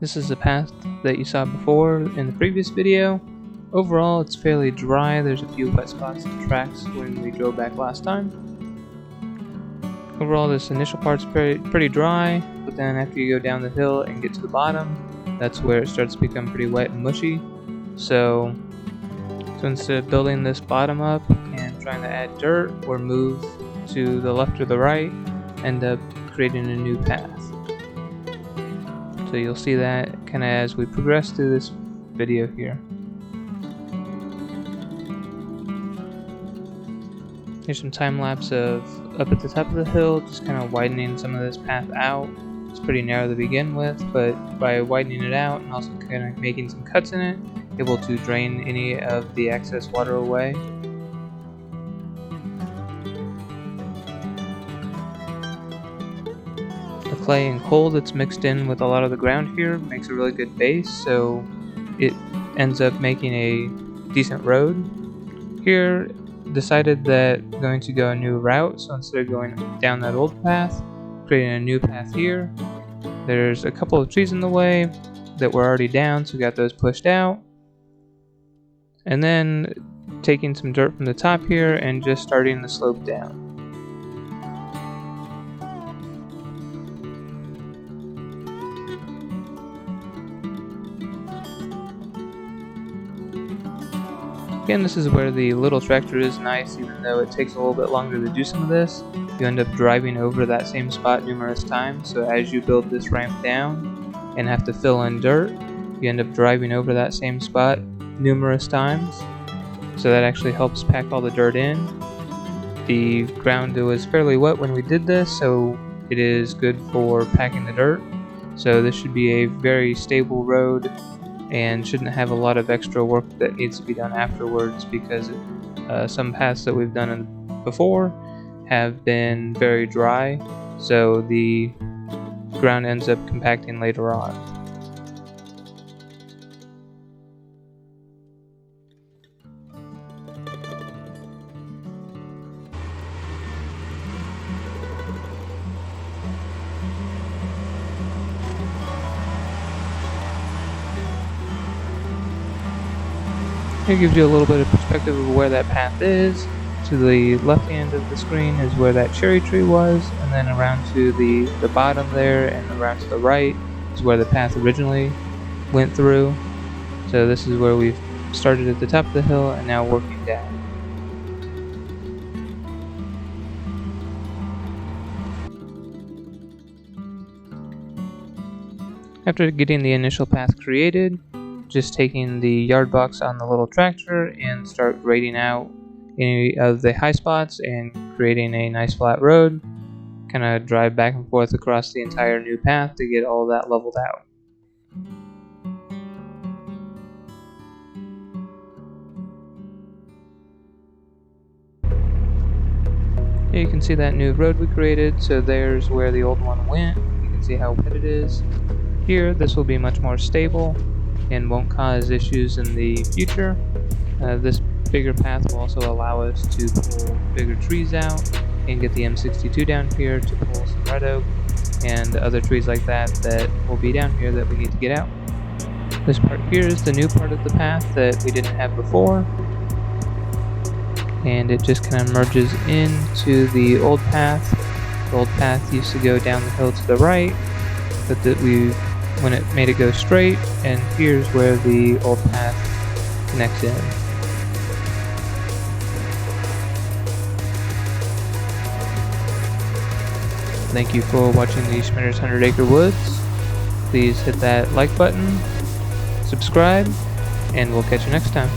This is the path that you saw before in the previous video. Overall, it's fairly dry. There's a few wet spots and tracks when we drove back last time. Overall, this initial part's pretty dry, but then after you go down the hill and get to the bottom, that's where it starts to become pretty wet and mushy. So instead of building this bottom up and trying to add dirt or move to the left or the right, end up creating a new path. So you'll see that kind of as we progress through this video here. Here's some time lapse of up at the top of the hill, just kind of widening some of this path out. It's pretty narrow to begin with, but by widening it out and also kind of making some cuts in it, able to drain any of the excess water away. The clay and coal that's mixed in with a lot of the ground here makes a really good base, so it ends up making a decent road. Here, decided that we're going to go a new route, so instead of going down that old path, creating a new path here. There's a couple of trees in the way that were already down, so we got those pushed out. And then taking some dirt from the top here and just starting the slope down. Again, this is where the little tractor is nice, even though it takes a little bit longer to do some of this. You end up driving over that same spot numerous times, so as you build this ramp down and have to fill in dirt, you end up driving over that same spot numerous times. So that actually helps pack all the dirt in. The ground was fairly wet when we did this, so it is good for packing the dirt. So this should be a very stable road and shouldn't have a lot of extra work that needs to be done afterwards, because some paths that we've done before have been very dry, so the ground ends up compacting later on. Here gives you a little bit of perspective of where that path is. To the left hand of the screen is where that cherry tree was, and then around to the bottom there and around to the right is where the path originally went through. So this is where we've started at the top of the hill and now working down. After getting the initial path created, just taking the yard box on the little tractor and start grading out any of the high spots and creating a nice flat road. Kind of drive back and forth across the entire new path to get all of that leveled out. Here you can see that new road we created, so there's where the old one went. You can see how wet it is. Here, this will be much more stable and won't cause issues in the future. This bigger path will also allow us to pull bigger trees out and get the M62 down here to pull some red oak and other trees like that will be down here that we need to get out. This part here is the new part of the path that we didn't have before, and it just kind of merges into the old path. The old path used to go down the hill to the right, but when it made it go straight, and here's where the old path connects in. Thank you for watching the Schmitter's 100 Acre Woods. Please hit that like button, subscribe, and we'll catch you next time.